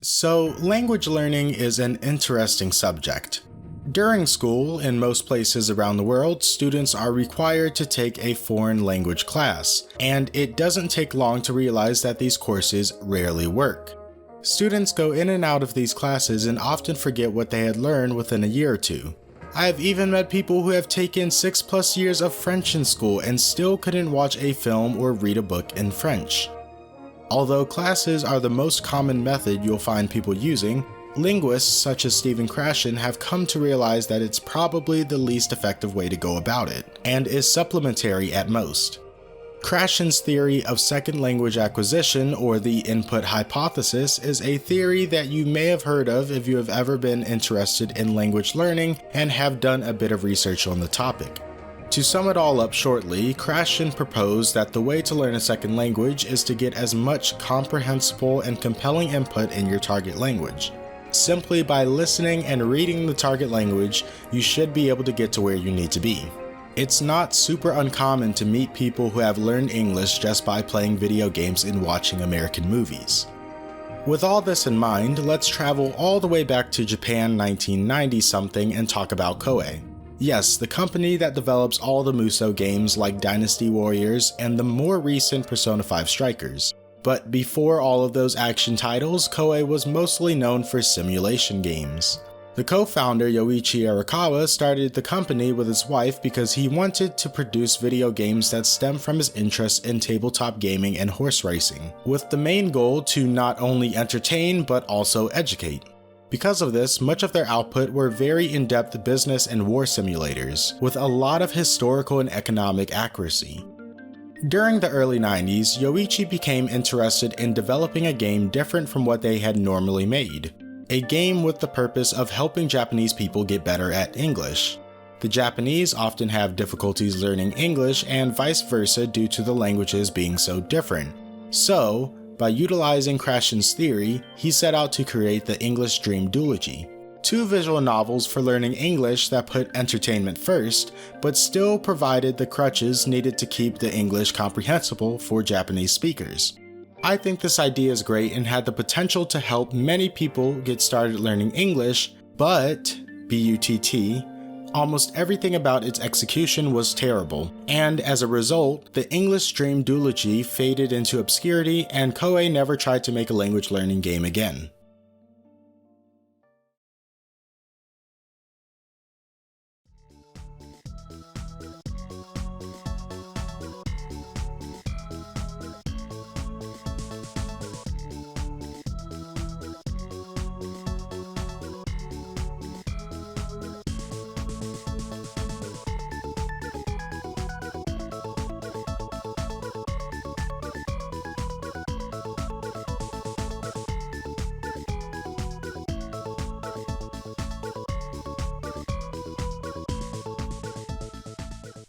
So, language learning is an interesting subject. During school, in most places around the world, students are required to take a foreign language class, and it doesn't take long to realize that these courses rarely work. Students go in and out of these classes and often forget what they had learned within a year or two. I have even met people who have taken 6+ years of French in school and still couldn't watch a film or read a book in French. Although classes are the most common method you'll find people using, linguists such as Stephen Krashen have come to realize that it's probably the least effective way to go about it, and is supplementary at most. Krashen's theory of second language acquisition, or the input hypothesis, is a theory that you may have heard of if you have ever been interested in language learning and have done a bit of research on the topic. To sum it all up shortly, Krashen proposed that the way to learn a second language is to get as much comprehensible and compelling input in your target language. Simply by listening and reading the target language, you should be able to get to where you need to be. It's not super uncommon to meet people who have learned English just by playing video games and watching American movies. With all this in mind, let's travel all the way back to Japan 1990-something and talk about Koei. Yes, the company that develops all the Musou games like Dynasty Warriors and the more recent Persona 5 Strikers. But before all of those action titles, Koei was mostly known for simulation games. The co-founder Yoichi Erikawa started the company with his wife because he wanted to produce video games that stemmed from his interest in tabletop gaming and horse racing, with the main goal to not only entertain but also educate. Because of this, much of their output were very in-depth business and war simulators, with a lot of historical and economic accuracy. During the early 90s, Yoichi became interested in developing a game different from what they had normally made. A game with the purpose of helping Japanese people get better at English. The Japanese often have difficulties learning English and vice versa due to the languages being so different. So, by utilizing Krashen's theory, he set out to create the English Dream Duology. 2 visual novels for learning English that put entertainment first, but still provided the crutches needed to keep the English comprehensible for Japanese speakers. I think this idea is great and had the potential to help many people get started learning English, but, B-U-T-T, almost everything about its execution was terrible, and as a result, the English Dream Duology faded into obscurity and Koei never tried to make a language learning game again.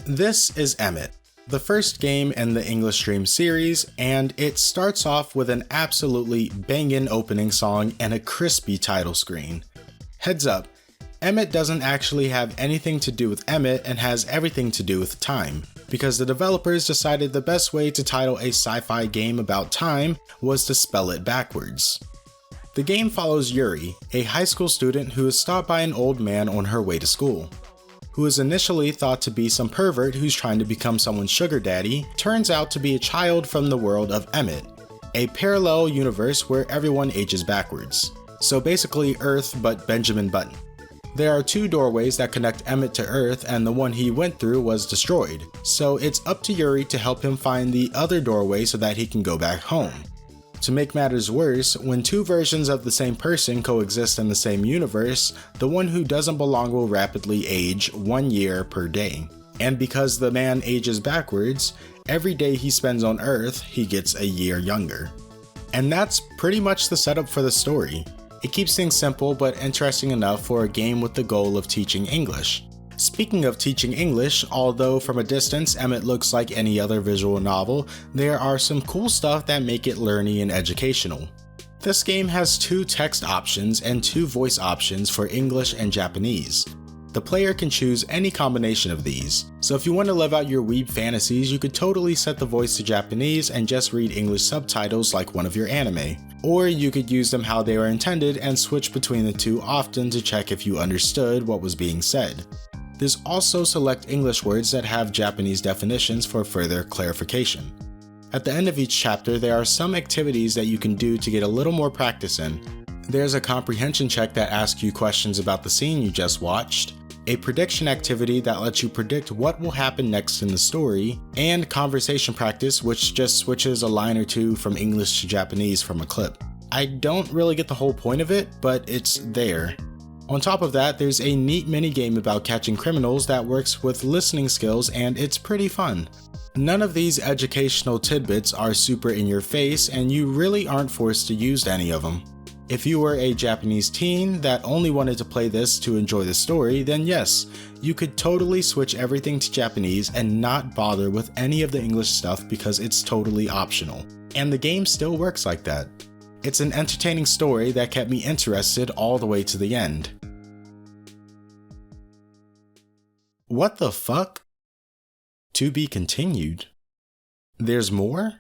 This is Emmett, the first game in the English Dream series, and it starts off with an absolutely bangin' opening song and a crispy title screen. Heads up, Emit doesn't actually have anything to do with Emmett and has everything to do with time, because the developers decided the best way to title a sci-fi game about time was to spell it backwards. The game follows Yuri, a high school student who is stopped by an old man on her way to school. Who is initially thought to be some pervert who's trying to become someone's sugar daddy, turns out to be a child from the world of Emmett, a parallel universe where everyone ages backwards. So basically Earth but Benjamin Button. There are 2 doorways that connect Emmett to Earth and the one he went through was destroyed, so it's up to Yuri to help him find the other doorway so that he can go back home. To make matters worse, when 2 versions of the same person coexist in the same universe, the one who doesn't belong will rapidly age 1 year per day. And because the man ages backwards, every day he spends on Earth, he gets a year younger. And that's pretty much the setup for the story. It keeps things simple but interesting enough for a game with the goal of teaching English. Speaking of teaching English, although from a distance Emmett looks like any other visual novel, there are some cool stuff that make it learny and educational. This game has 2 text options and 2 voice options for English and Japanese. The player can choose any combination of these, so if you want to live out your weeb fantasies, you could totally set the voice to Japanese and just read English subtitles like one of your anime. Or you could use them how they were intended and switch between the two often to check if you understood what was being said. There's also select English words that have Japanese definitions for further clarification. At the end of each chapter, there are some activities that you can do to get a little more practice in. There's a comprehension check that asks you questions about the scene you just watched, a prediction activity that lets you predict what will happen next in the story, and conversation practice, which just switches a line or two from English to Japanese from a clip. I don't really get the whole point of it, but it's there. On top of that, there's a neat mini-game about catching criminals that works with listening skills, and it's pretty fun. None of these educational tidbits are super in your face, and you really aren't forced to use any of them. If you were a Japanese teen that only wanted to play this to enjoy the story, then yes, you could totally switch everything to Japanese and not bother with any of the English stuff because it's totally optional. And the game still works like that. It's an entertaining story that kept me interested all the way to the end. What the fuck? To be continued. There's more?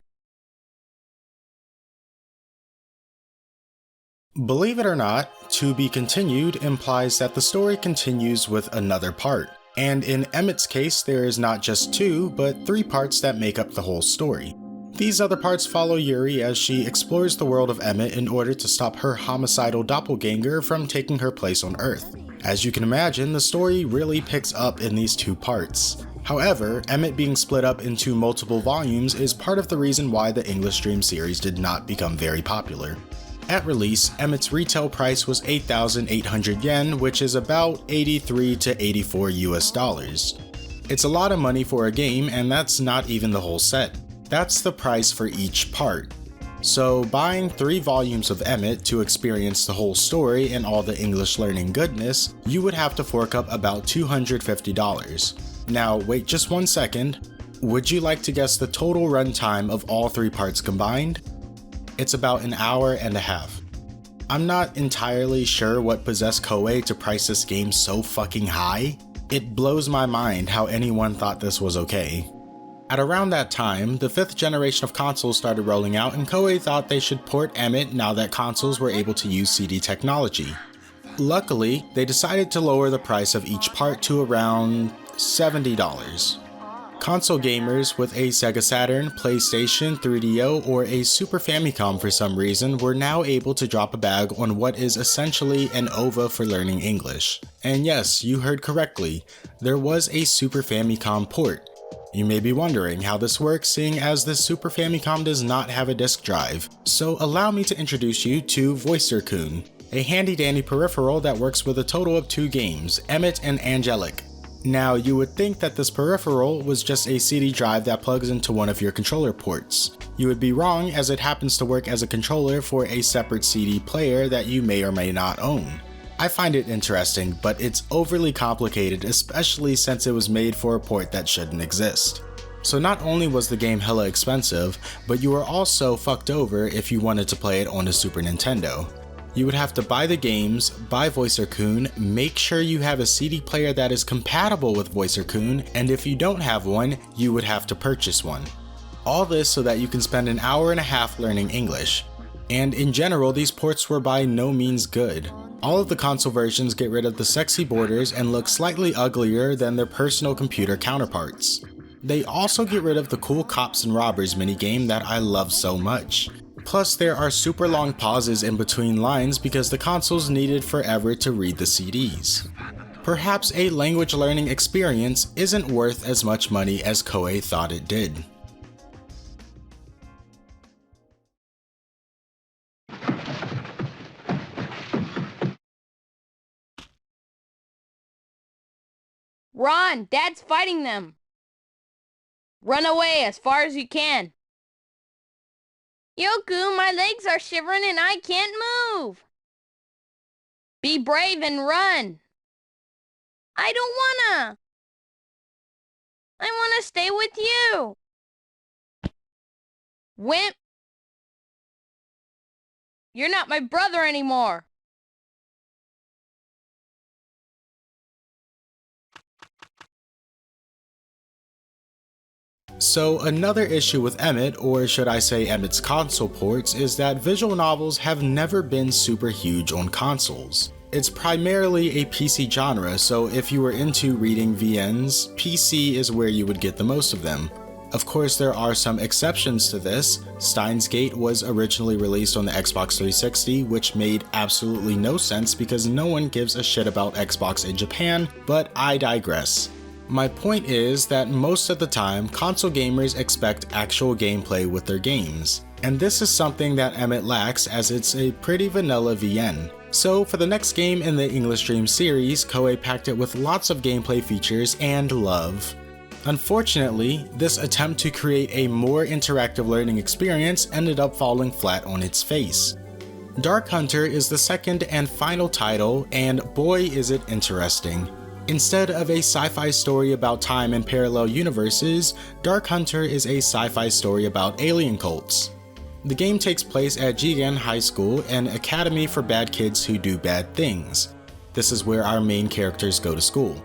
Believe it or not, to be continued implies that the story continues with another part. And in Emmett's case, there is not just 2, but 3 parts that make up the whole story. These other parts follow Yuri as she explores the world of Emmett in order to stop her homicidal doppelganger from taking her place on Earth. As you can imagine, the story really picks up in these 2 parts. However, Emmett being split up into multiple volumes is part of the reason why the English Dream series did not become very popular. At release, Emmett's retail price was 8,800 yen, which is about 83 to 84 US dollars. It's a lot of money for a game, and that's not even the whole set. That's the price for each part. So buying 3 volumes of Emmett to experience the whole story and all the English learning goodness, you would have to fork up about $250. Now wait just 1 second, would you like to guess the total runtime of all 3 parts combined? It's about an hour and a half. I'm not entirely sure what possessed Koei to price this game so fucking high. It blows my mind how anyone thought this was okay. At around that time, the 5th generation of consoles started rolling out and Koei thought they should port Emmett now that consoles were able to use CD technology. Luckily, they decided to lower the price of each part to around $70. Console gamers with a Sega Saturn, PlayStation, 3DO, or a Super Famicom for some reason were now able to drop a bag on what is essentially an OVA for learning English. And yes, you heard correctly, there was a Super Famicom port. You may be wondering how this works seeing as the Super Famicom does not have a disk drive, so allow me to introduce you to VoicerKun, a handy dandy peripheral that works with a total of 2 games, Emmet and Angelic. Now, you would think that this peripheral was just a CD drive that plugs into one of your controller ports. You would be wrong, as it happens to work as a controller for a separate CD player that you may or may not own. I find it interesting, but it's overly complicated, especially since it was made for a port that shouldn't exist. So not only was the game hella expensive, but you were also fucked over if you wanted to play it on a Super Nintendo. You would have to buy the games, buy VoicerKun, make sure you have a CD player that is compatible with VoicerKun, and if you don't have one, you would have to purchase one. All this so that you can spend an hour and a half learning English. And in general, these ports were by no means good. All of the console versions get rid of the sexy borders and look slightly uglier than their personal computer counterparts. They also get rid of the cool cops and robbers minigame that I love so much. Plus, there are super long pauses in between lines because the consoles needed forever to read the CDs. Perhaps a language learning experience isn't worth as much money as Koei thought it did. Ron, Dad's fighting them! Run away as far as you can! Yoku, my legs are shivering and I can't move! Be brave and run! I don't wanna! I wanna stay with you! Wimp! You're not my brother anymore! So another issue with Emmett, or should I say Emmett's console ports, is that visual novels have never been super huge on consoles. It's primarily a PC genre, so if you were into reading VNs, PC is where you would get the most of them. Of course, there are some exceptions to this. Steins Gate was originally released on the Xbox 360, which made absolutely no sense because no one gives a shit about Xbox in Japan, but I digress. My point is that most of the time, console gamers expect actual gameplay with their games, and this is something that Emmett lacks as it's a pretty vanilla VN. So for the next game in the English Dream series, Koei packed it with lots of gameplay features and love. Unfortunately, this attempt to create a more interactive learning experience ended up falling flat on its face. Dark Hunter is the second and final title, and boy is it interesting. Instead of a sci-fi story about time and parallel universes, Dark Hunter is a sci-fi story about alien cults. The game takes place at Jigen High School, an academy for bad kids who do bad things. This is where our main characters go to school.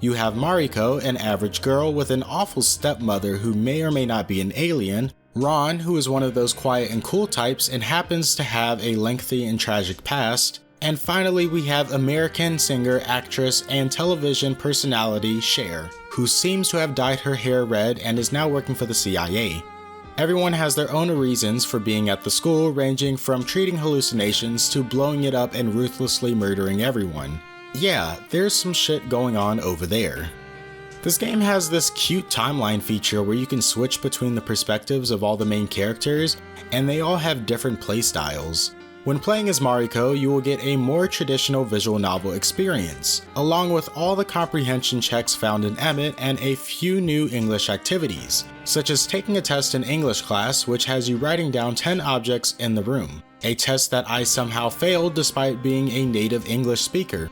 You have Mariko, an average girl with an awful stepmother who may or may not be an alien, Ron, who is one of those quiet and cool types and happens to have a lengthy and tragic past, and finally we have American singer, actress, and television personality Cher, who seems to have dyed her hair red and is now working for the CIA. Everyone has their own reasons for being at the school, ranging from treating hallucinations to blowing it up and ruthlessly murdering everyone. Yeah, there's some shit going on over there. This game has this cute timeline feature where you can switch between the perspectives of all the main characters, and they all have different playstyles. When playing as Mariko, you will get a more traditional visual novel experience, along with all the comprehension checks found in Emmett and a few new English activities, such as taking a test in English class which has you writing down 10 objects in the room, a test that I somehow failed despite being a native English speaker.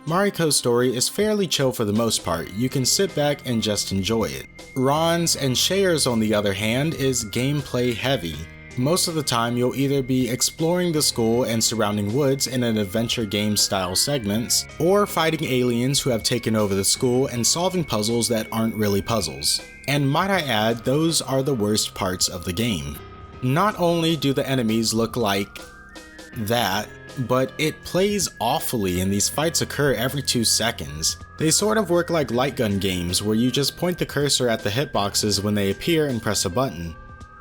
Mariko's story is fairly chill for the most part, you can sit back and just enjoy it. Ron's and Cher's on the other hand is gameplay heavy. Most of the time you'll either be exploring the school and surrounding woods in an adventure game style segments, or fighting aliens who have taken over the school and solving puzzles that aren't really puzzles. And might I add, those are the worst parts of the game. Not only do the enemies look like that, but it plays awfully and these fights occur every 2 seconds. They sort of work like light gun games where you just point the cursor at the hitboxes when they appear and press a button.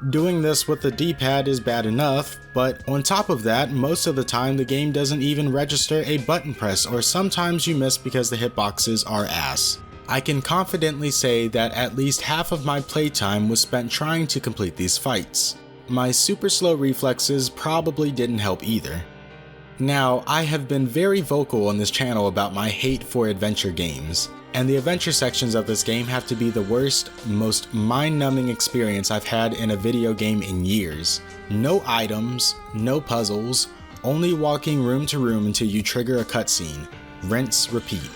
Doing this with the D-pad is bad enough, but on top of that, most of the time the game doesn't even register a button press, or sometimes you miss because the hitboxes are ass. I can confidently say that at least half of my playtime was spent trying to complete these fights. My super slow reflexes probably didn't help either. Now, I have been very vocal on this channel about my hate for adventure games, and the adventure sections of this game have to be the worst, most mind-numbing experience I've had in a video game in years. No items, no puzzles, only walking room to room until you trigger a cutscene. Rinse, repeat.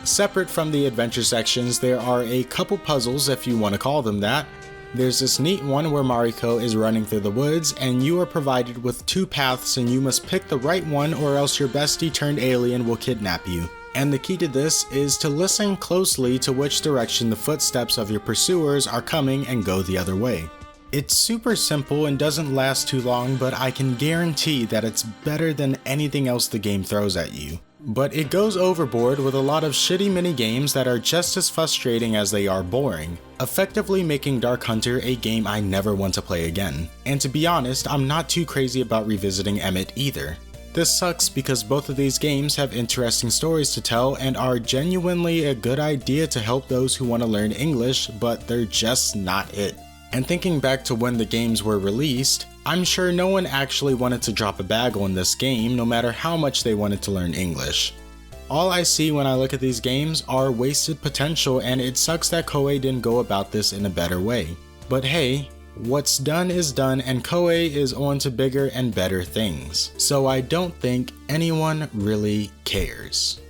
Separate from the adventure sections, there are a couple puzzles if you want to call them that. There's this neat one where Mariko is running through the woods and you are provided with 2 paths and you must pick the right one or else your bestie turned alien will kidnap you. And the key to this is to listen closely to which direction the footsteps of your pursuers are coming and go the other way. It's super simple and doesn't last too long, but I can guarantee that it's better than anything else the game throws at you. But it goes overboard with a lot of shitty mini games that are just as frustrating as they are boring, effectively making Dark Hunter a game I never want to play again. And to be honest, I'm not too crazy about revisiting Emmett either. This sucks because both of these games have interesting stories to tell and are genuinely a good idea to help those who want to learn English, but they're just not it. And thinking back to when the games were released, I'm sure no one actually wanted to drop a bag on this game no matter how much they wanted to learn English. All I see when I look at these games are wasted potential, and it sucks that Koei didn't go about this in a better way. But hey, what's done is done and Koei is on to bigger and better things, so I don't think anyone really cares.